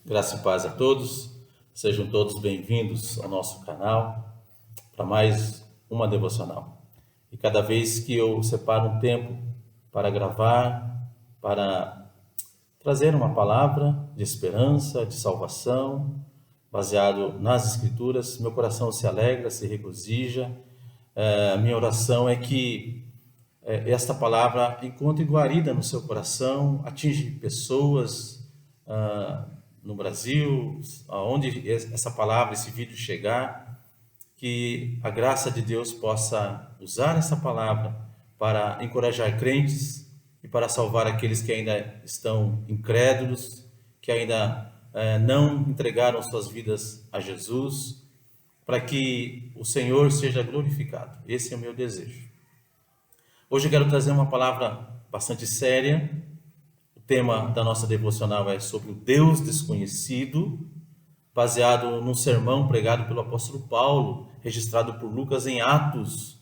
Graça e paz a todos, sejam todos bem-vindos ao nosso canal para mais uma devocional. E cada vez que eu separo um tempo para gravar, para trazer uma palavra de esperança, de salvação, baseado nas Escrituras, meu coração se alegra, se regozija. A minha oração é que esta palavra encontre guarida no seu coração, atinge pessoas no Brasil, aonde essa palavra, esse vídeo chegar, que a graça de Deus possa usar essa palavra para encorajar crentes e para salvar aqueles que ainda estão incrédulos, que ainda não entregaram suas vidas a Jesus, para que o Senhor seja glorificado. Esse é o meu desejo. Hoje eu quero trazer uma palavra bastante séria. O tema da nossa devocional é sobre o Deus desconhecido, baseado num sermão pregado pelo apóstolo Paulo, registrado por Lucas em Atos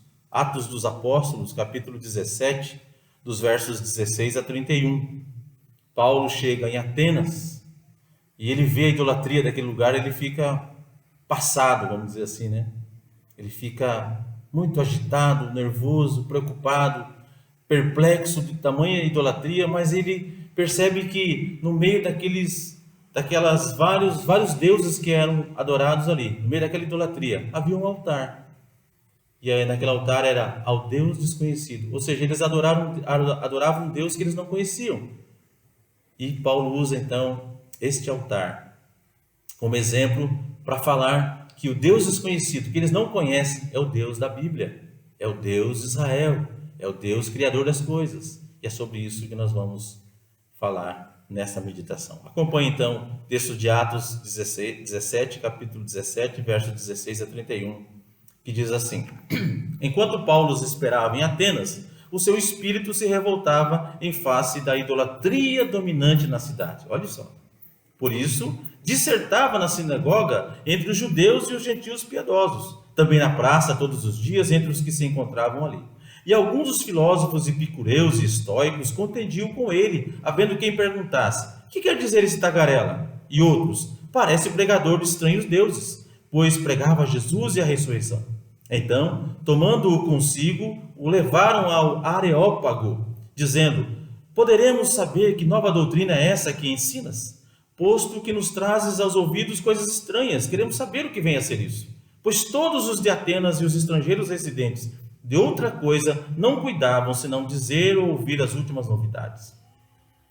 dos Apóstolos, capítulo 17, dos versos 16 a 31. Paulo chega em Atenas e ele vê a idolatria daquele lugar, ele fica passado, vamos dizer assim, né? Ele fica muito agitado, nervoso, preocupado, perplexo de tamanha idolatria, mas ele percebe que no meio daquelas vários deuses que eram adorados ali, no meio daquela idolatria, havia um altar. E aí naquele altar era ao Deus desconhecido, ou seja, eles adoravam um Deus que eles não conheciam. E Paulo usa então este altar como exemplo para falar que o Deus desconhecido, que eles não conhecem, é o Deus da Bíblia, é o Deus de Israel, é o Deus criador das coisas. E é sobre isso que nós vamos falar nessa meditação. Acompanhe então o texto de Atos 17, capítulo 17, versos 16 a 31, que diz assim: Enquanto Paulo os esperava em Atenas, o seu espírito se revoltava em face da idolatria dominante na cidade. Olha só. Por isso, dissertava na sinagoga entre os judeus e os gentios piedosos, também na praça todos os dias entre os que se encontravam ali. E alguns dos filósofos epicureus e estoicos contendiam com ele, havendo quem perguntasse: que quer dizer esse tagarela? E outros: parece pregador de estranhos deuses, pois pregava Jesus e a ressurreição. Então, tomando-o consigo, o levaram ao Areópago, dizendo: poderemos saber que nova doutrina é essa que ensinas? Posto que nos trazes aos ouvidos coisas estranhas, queremos saber o que vem a ser isso. Pois todos os de Atenas e os estrangeiros residentes de outra coisa não cuidavam senão dizer ou ouvir as últimas novidades.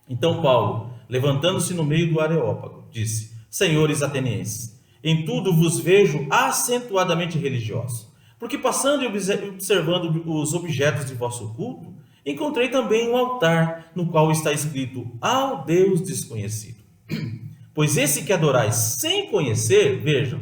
Então Paulo, levantando-se no meio do Areópago, disse: Senhores atenienses, em tudo vos vejo acentuadamente religiosos, porque passando e observando os objetos de vosso culto, encontrei também um altar no qual está escrito: ao Deus desconhecido. Pois esse que adorais sem conhecer, vejam,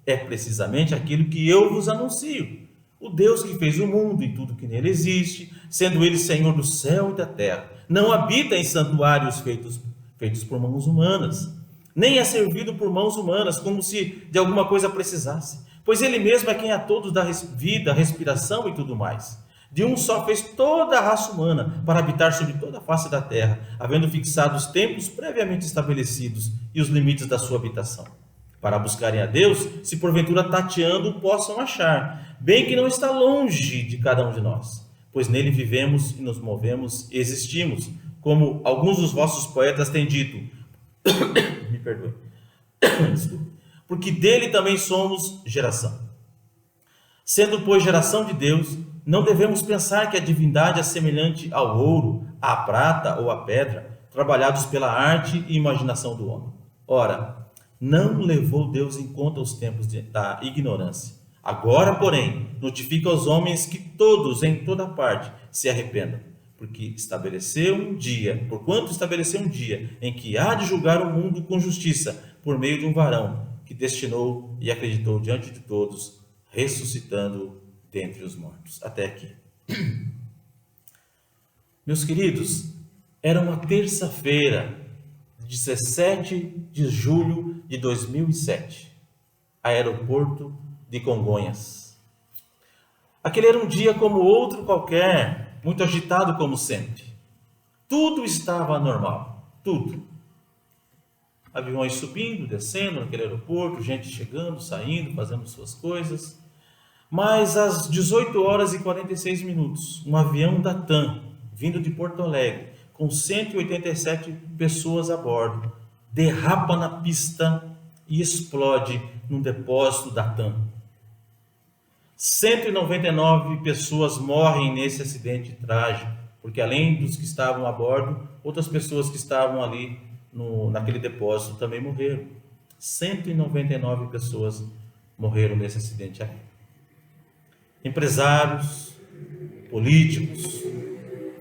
é precisamente aquilo que eu vos anuncio. O Deus que fez o mundo e tudo que nele existe, sendo ele Senhor do céu e da terra, não habita em santuários feitos por mãos humanas, nem é servido por mãos humanas, como se de alguma coisa precisasse, pois ele mesmo é quem a todos dá vida, respiração e tudo mais. De um só fez toda a raça humana para habitar sobre toda a face da terra, havendo fixado os tempos previamente estabelecidos e os limites da sua habitação. Para buscarem a Deus, se porventura tateando possam achar, bem que não está longe de cada um de nós, pois nele vivemos e nos movemos e existimos, como alguns dos vossos poetas têm dito. Me perdoe. Porque dele também somos geração. Sendo, pois, geração de Deus, não devemos pensar que a divindade é semelhante ao ouro, à prata ou à pedra, trabalhados pela arte e imaginação do homem. Ora, não levou Deus em conta os tempos da ignorância. Agora, porém, notifica aos homens que todos, em toda parte, se arrependam, porquanto estabeleceu um dia em que há de julgar o mundo com justiça, por meio de um varão que destinou e acreditou diante de todos, ressuscitando dentre os mortos. Até aqui. Meus queridos, era uma terça-feira, 17 de julho de 2007, aeroporto de Congonhas. Aquele era um dia como outro qualquer, muito agitado como sempre. Tudo estava normal, tudo. aviões subindo, descendo naquele aeroporto, gente chegando, saindo, fazendo suas coisas. Mas às 18 horas e 46 minutos, um avião da TAM, vindo de Porto Alegre, com 187 pessoas a bordo, derrapa na pista e explode num depósito da TAM. 199 pessoas morrem nesse acidente trágico, porque além dos que estavam a bordo, outras pessoas que estavam ali naquele depósito também morreram. 199 pessoas morreram nesse acidente aéreo. Empresários, políticos,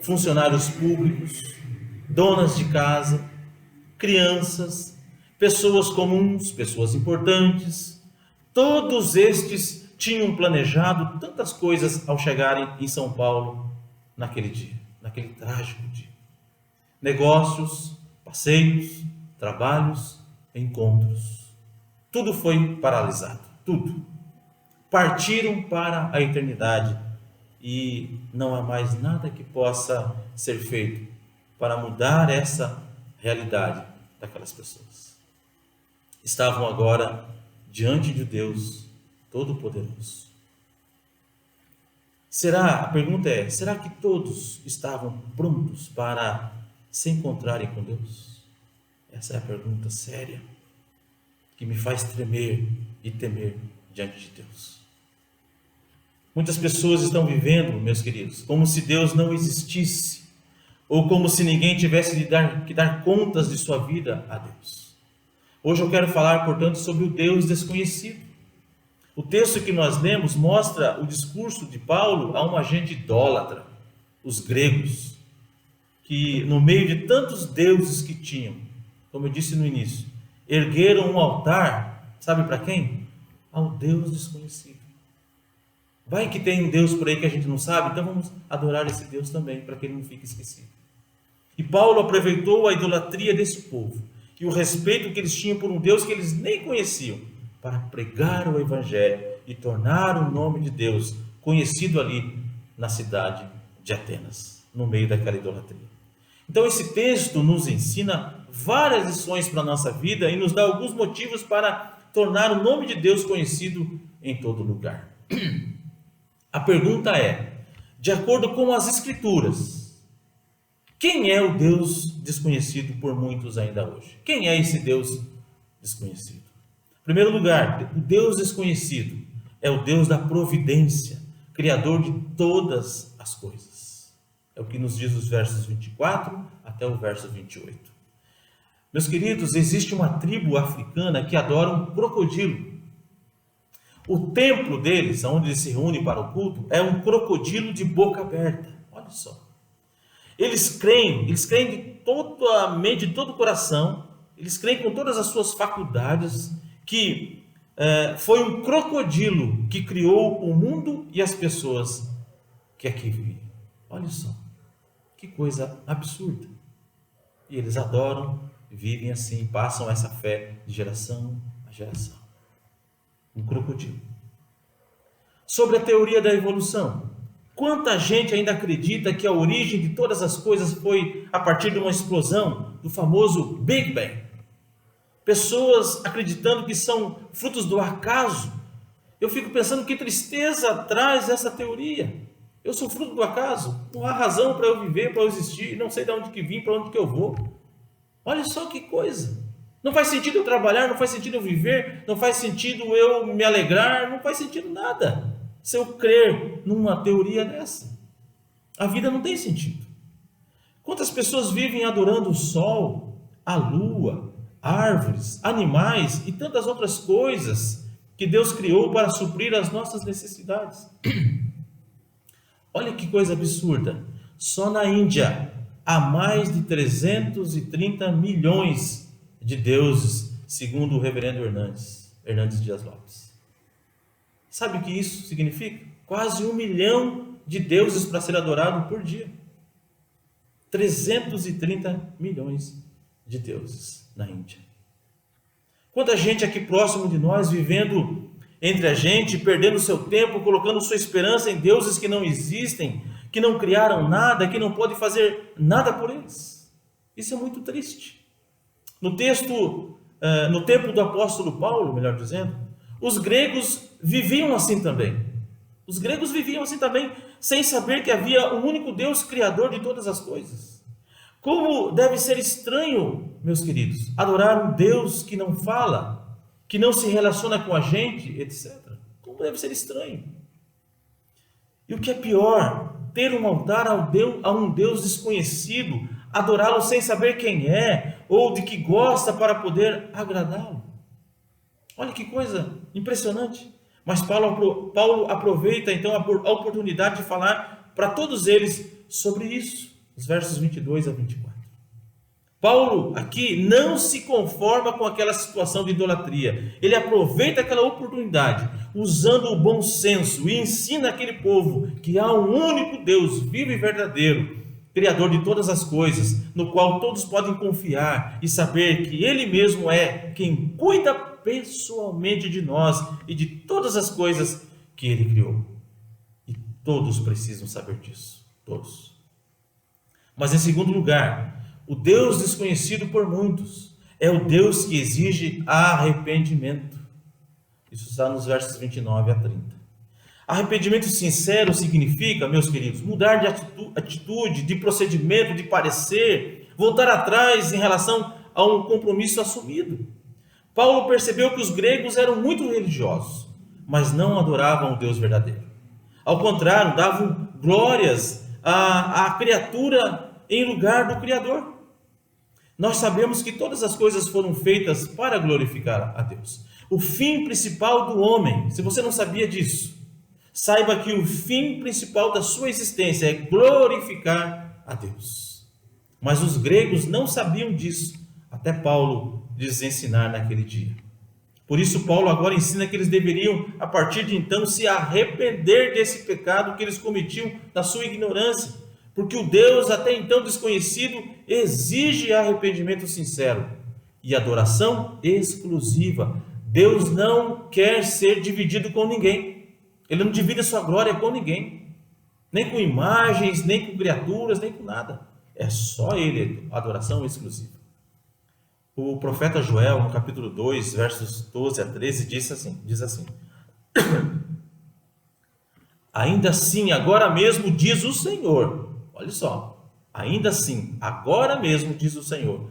funcionários públicos, donas de casa, crianças, pessoas comuns, pessoas importantes, todos estes tinham planejado tantas coisas ao chegarem em São Paulo naquele dia, naquele trágico dia. Negócios, passeios, trabalhos, encontros. Tudo foi paralisado, tudo. Partiram para a eternidade e não há mais nada que possa ser feito para mudar essa realidade daquelas pessoas. Estavam agora diante de Deus Todo-Poderoso. A pergunta é, será que todos estavam prontos para se encontrarem com Deus? Essa é a pergunta séria que me faz tremer e temer diante de Deus. Muitas pessoas estão vivendo, meus queridos, como se Deus não existisse, ou como se ninguém tivesse que dar contas de sua vida a Deus. Hoje eu quero falar, portanto, sobre o Deus desconhecido. O texto que nós lemos mostra o discurso de Paulo a uma gente idólatra, os gregos, que no meio de tantos deuses que tinham, como eu disse no início, ergueram um altar, sabe para quem? Ao Deus desconhecido. Vai que tem um Deus por aí que a gente não sabe, então vamos adorar esse Deus também, para que ele não fique esquecido. E Paulo aproveitou a idolatria desse povo e o respeito que eles tinham por um Deus que eles nem conheciam, para pregar o Evangelho e tornar o nome de Deus conhecido ali na cidade de Atenas, no meio daquela idolatria. Então esse texto nos ensina várias lições para a nossa vida e nos dá alguns motivos para tornar o nome de Deus conhecido em todo lugar. A pergunta é, de acordo com as Escrituras, quem é o Deus desconhecido por muitos ainda hoje? Quem é esse Deus desconhecido? Em primeiro lugar, o Deus desconhecido é o Deus da providência, Criador de todas as coisas. É o que nos diz os versos 24 até o verso 28. Meus queridos, existe uma tribo africana que adora um crocodilo. O templo deles, onde eles se reúnem para o culto, é um crocodilo de boca aberta. Olha só. Eles creem de toda a mente, de todo o coração, eles creem com todas as suas faculdades que foi um crocodilo que criou o mundo e as pessoas que aqui vivem. Olha só, que coisa absurda. E eles adoram, vivem assim, passam essa fé de geração a geração. Um crocodilo. Sobre a teoria da evolução, quanta gente ainda acredita que a origem de todas as coisas foi a partir de uma explosão, do famoso Big Bang? Pessoas acreditando que são frutos do acaso. Eu fico pensando que tristeza traz essa teoria. Eu sou fruto do acaso, não há razão para eu viver, para eu existir, não sei de onde que vim, para onde que eu vou. Olha só que coisa. Não faz sentido eu trabalhar, não faz sentido eu viver, não faz sentido eu me alegrar, não faz sentido nada se eu crer numa teoria dessa. A vida não tem sentido. Quantas pessoas vivem adorando o sol, a lua, árvores, animais e tantas outras coisas que Deus criou para suprir as nossas necessidades. Olha que coisa absurda. Só na Índia há mais de 330 milhões de deuses, segundo o reverendo Hernandes Dias Lopes. Sabe o que isso significa? Quase 1 milhão de deuses para ser adorado por dia. 330 milhões de deuses na Índia. Quanta gente aqui próximo de nós, vivendo entre a gente, perdendo seu tempo, colocando sua esperança em deuses que não existem, que não criaram nada, que não podem fazer nada por eles. Isso é muito triste. No texto no tempo do apóstolo Paulo, melhor dizendo, os gregos viviam assim também. Os gregos viviam assim também, sem saber que havia um único Deus criador de todas as coisas. Como deve ser estranho, meus queridos, adorar um Deus que não fala, que não se relaciona com a gente, etc. Como deve ser estranho. E o que é pior, ter um altar a um Deus desconhecido, adorá-lo sem saber quem é, ou de que gosta para poder agradá-lo. Olha que coisa impressionante. Mas Paulo aproveita então a oportunidade de falar para todos eles sobre isso, os versos 22 a 24. Paulo aqui não se conforma com aquela situação de idolatria. Ele aproveita aquela oportunidade, usando o bom senso, e ensina aquele povo que há um único Deus vivo e verdadeiro, Criador de todas as coisas, no qual todos podem confiar e saber que Ele mesmo é quem cuida pessoalmente de nós e de todas as coisas que Ele criou. E todos precisam saber disso, todos. Mas em segundo lugar, o Deus desconhecido por muitos é o Deus que exige arrependimento. Isso está nos versos 29 a 30. Arrependimento sincero significa, meus queridos, mudar de atitude, de procedimento, de parecer, voltar atrás em relação a um compromisso assumido. Paulo percebeu que os gregos eram muito religiosos, mas não adoravam o Deus verdadeiro. Ao contrário, davam glórias à criatura em lugar do Criador. Nós sabemos que todas as coisas foram feitas para glorificar a Deus. O fim principal do homem, se você não sabia disso, saiba que o fim principal da sua existência é glorificar a Deus. Mas os gregos não sabiam disso, até Paulo lhes ensinar naquele dia. Por isso Paulo agora ensina que eles deveriam, a partir de então, se arrepender desse pecado que eles cometiam na sua ignorância, porque o Deus até então desconhecido exige arrependimento sincero e adoração exclusiva. Deus não quer ser dividido com ninguém. Ele não divide a sua glória com ninguém, nem com imagens, nem com criaturas, nem com nada. É só Ele, adoração exclusiva. O profeta Joel, no capítulo 2, versos 12 a 13, diz assim: ainda assim, agora mesmo diz o Senhor, olha só, ainda assim, agora mesmo diz o Senhor,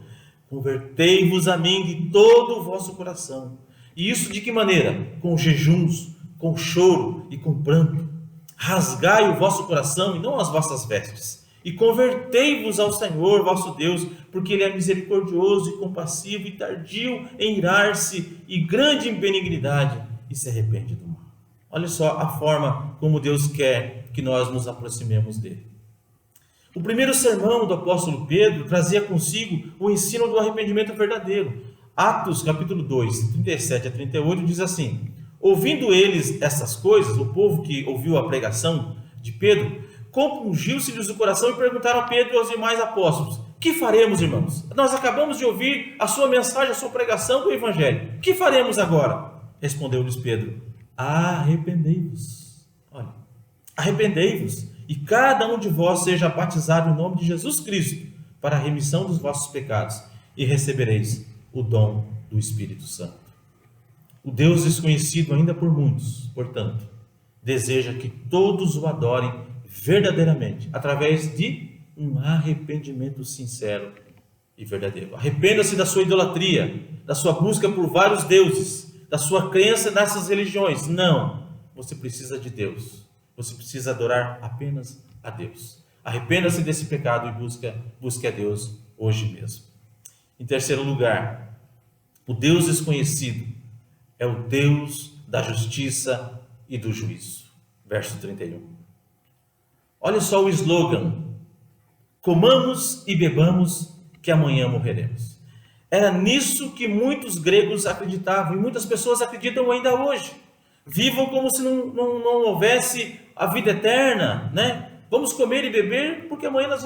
convertei-vos a mim de todo o vosso coração. E isso de que maneira? Com jejuns, com choro e com pranto. Rasgai o vosso coração e não as vossas vestes. E convertei-vos ao Senhor vosso Deus, porque Ele é misericordioso e compassivo e tardio em irar-se e grande em benignidade, e se arrepende do mal. Olha só a forma como Deus quer que nós nos aproximemos dele. O primeiro sermão do apóstolo Pedro trazia consigo o ensino do arrependimento verdadeiro. Atos capítulo 2, 37 a 38 diz assim: ouvindo eles essas coisas, o povo que ouviu a pregação de Pedro, compungiu-se-lhes o coração e perguntaram a Pedro e aos demais apóstolos: que faremos, irmãos? Nós acabamos de ouvir a sua mensagem, a sua pregação do Evangelho. Que faremos agora? Respondeu-lhes Pedro: arrependei-vos. Olha, arrependei-vos, e cada um de vós seja batizado em nome de Jesus Cristo, para a remissão dos vossos pecados, e recebereis o dom do Espírito Santo. O Deus desconhecido ainda por muitos, portanto, deseja que todos o adorem verdadeiramente, através de um arrependimento sincero e verdadeiro. Arrependa-se da sua idolatria, da sua busca por vários deuses, da sua crença nessas religiões. Não, você precisa de Deus. Você precisa adorar apenas a Deus. Arrependa-se desse pecado e busque a Deus hoje mesmo. Em terceiro lugar, o Deus desconhecido é o Deus da justiça e do juízo. Verso 31. Olha só o slogan: comamos e bebamos, que amanhã morreremos. Era nisso que muitos gregos acreditavam, e muitas pessoas acreditam ainda hoje. Vivam como se não houvesse a vida eterna, né? Vamos comer e beber, porque amanhã nós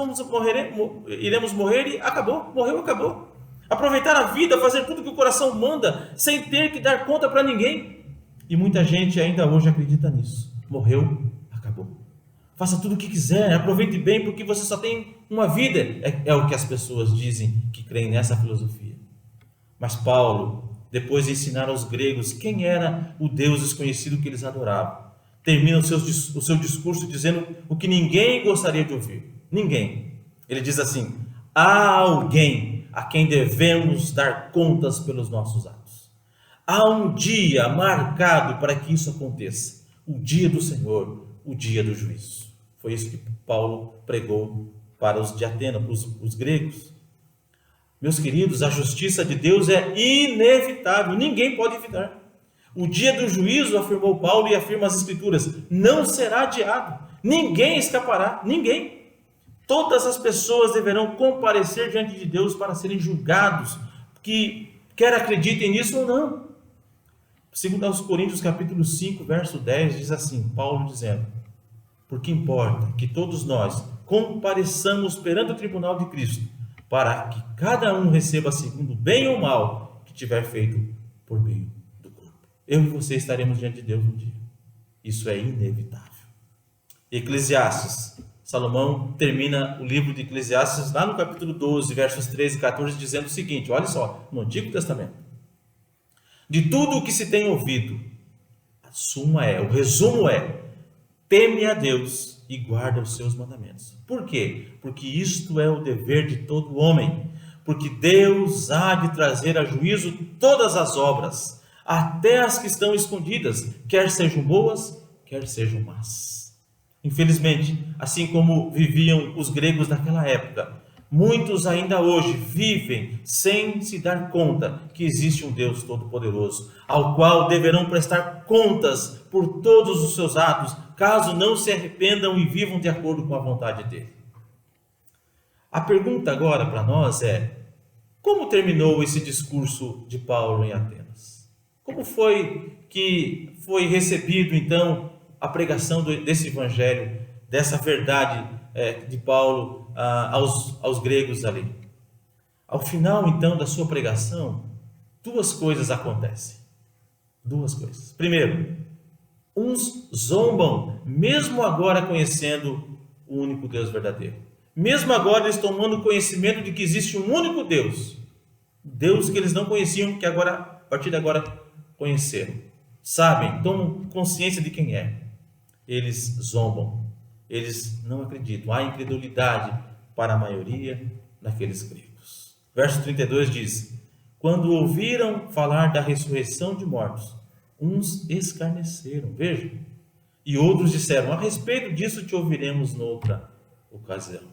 iremos morrer e acabou, morreu, acabou. Aproveitar a vida, fazer tudo que o coração manda, sem ter que dar conta para ninguém. E muita gente ainda hoje acredita nisso. Morreu, acabou. Faça tudo o que quiser, aproveite bem, porque você só tem uma vida. É o que as pessoas dizem que creem nessa filosofia. Mas Paulo, depois de ensinar aos gregos quem era o Deus desconhecido que eles adoravam, termina o seu discurso dizendo o que ninguém gostaria de ouvir. Ninguém. Ele diz assim: há alguém a quem devemos dar contas pelos nossos atos. Há um dia marcado para que isso aconteça. O dia do Senhor, o dia do juízo. Foi isso que Paulo pregou para os de Atenas, para os gregos. Meus queridos, a justiça de Deus é inevitável, ninguém pode evitar. O dia do juízo, afirmou Paulo e afirma as Escrituras, não será adiado, ninguém escapará, ninguém. Todas as pessoas deverão comparecer diante de Deus para serem julgados, que quer acreditem nisso ou não. Segundo aos Coríntios capítulo 5, verso 10, diz assim, Paulo dizendo, porque importa que todos nós compareçamos perante o tribunal de Cristo, para que cada um receba segundo o bem ou mal que tiver feito por meio do corpo. Eu e você estaremos diante de Deus um dia. Isso é inevitável. Eclesiastes. Salomão termina o livro de Eclesiastes lá no capítulo 12, versos 13 e 14, dizendo o seguinte, olha só, no Antigo Testamento. De tudo o que se tem ouvido, o resumo é, teme a Deus e guarda os seus mandamentos. Por quê? Porque isto é o dever de todo homem, porque Deus há de trazer a juízo todas as obras, até as que estão escondidas, quer sejam boas, quer sejam más. Infelizmente, assim como viviam os gregos naquela época, muitos ainda hoje vivem sem se dar conta que existe um Deus Todo-Poderoso, ao qual deverão prestar contas por todos os seus atos, caso não se arrependam e vivam de acordo com a vontade dele. A pergunta agora para nós é, como terminou esse discurso de Paulo em Atenas? Como foi que foi recebido então a pregação desse evangelho, dessa verdade de Paulo aos gregos ali? Ao final então da sua pregação, duas coisas acontecem. Duas coisas. Primeiro, uns zombam, mesmo agora conhecendo o único Deus verdadeiro. Mesmo agora eles tomando conhecimento de que existe um único Deus. Deus que eles não conheciam, que agora, a partir de agora, conheceram. Sabem, tomam consciência de quem é. Eles zombam. Eles não acreditam. Há incredulidade para a maioria daqueles gregos. Verso 32 diz, quando ouviram falar da ressurreição de mortos, uns escarneceram, veja, e outros disseram, a respeito disso te ouviremos noutra ocasião.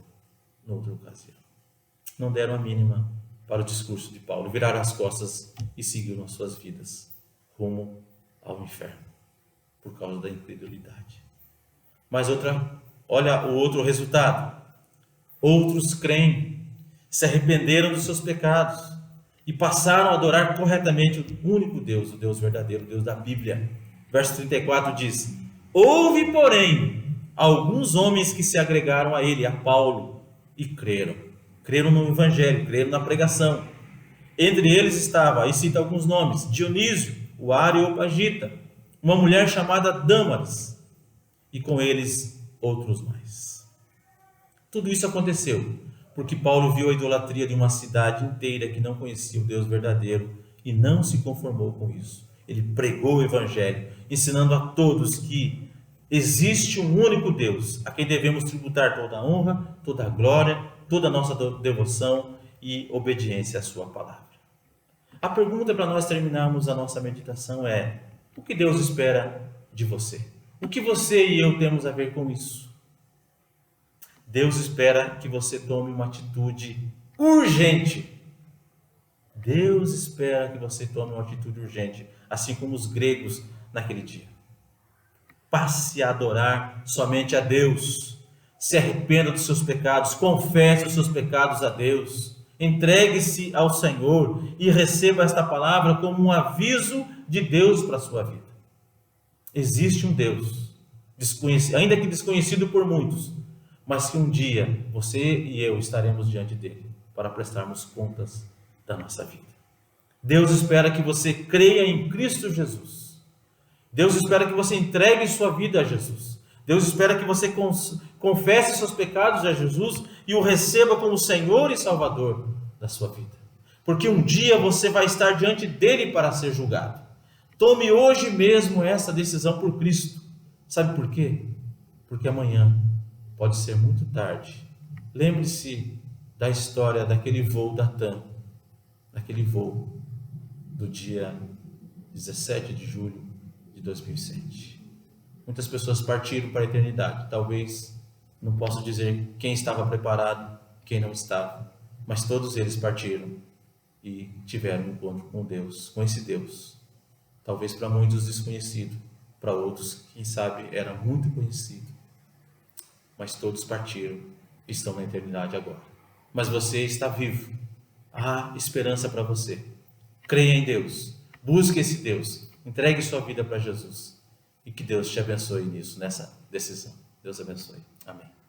Não deram a mínima para o discurso de Paulo, viraram as costas e seguiram as suas vidas rumo ao inferno, por causa da incredulidade. Mas olha o outro resultado, outros creem, se arrependeram dos seus pecados, e passaram a adorar corretamente o único Deus, o Deus verdadeiro, o Deus da Bíblia. Verso 34 diz, houve, porém, alguns homens que se agregaram a ele, a Paulo, e creram no Evangelho, creram na pregação. Entre eles estava, e cita alguns nomes, Dionísio, o Areopagita, uma mulher chamada Dâmaris, e com eles outros mais. Tudo isso aconteceu porque Paulo viu a idolatria de uma cidade inteira que não conhecia o Deus verdadeiro e não se conformou com isso. Ele pregou o Evangelho, ensinando a todos que existe um único Deus, a quem devemos tributar toda a honra, toda a glória, toda a nossa devoção e obediência à sua palavra. A pergunta para nós terminarmos a nossa meditação é, o que Deus espera de você? O que você e eu temos a ver com isso? Deus espera que você tome uma atitude urgente. Deus espera que você tome uma atitude urgente, assim como os gregos naquele dia. Passe a adorar somente a Deus. Se arrependa dos seus pecados, confesse os seus pecados a Deus. Entregue-se ao Senhor e receba esta palavra como um aviso de Deus para a sua vida. Existe um Deus, ainda que desconhecido por muitos, mas que um dia você e eu estaremos diante dele para prestarmos contas da nossa vida. Deus espera que você creia em Cristo Jesus. Deus espera que você entregue sua vida a Jesus. Deus espera que você confesse seus pecados a Jesus e o receba como Senhor e Salvador da sua vida. porque um dia você vai estar diante dele para ser julgado. Tome hoje mesmo essa decisão por Cristo. Sabe por quê? Porque amanhã pode ser muito tarde. Lembre-se da história daquele voo da TAM, daquele voo do dia 17 de julho de 2007. Muitas pessoas partiram para a eternidade. Talvez não posso dizer quem estava preparado, quem não estava, mas todos eles partiram e tiveram um encontro com Deus, com esse Deus. Talvez para muitos desconhecido, para outros, quem sabe, era muito conhecido. Mas todos partiram e estão na eternidade agora. Mas você está vivo. Há esperança para você. Creia em Deus. Busque esse Deus. Entregue sua vida para Jesus. E que Deus te abençoe nisso, nessa decisão. Deus abençoe. Amém.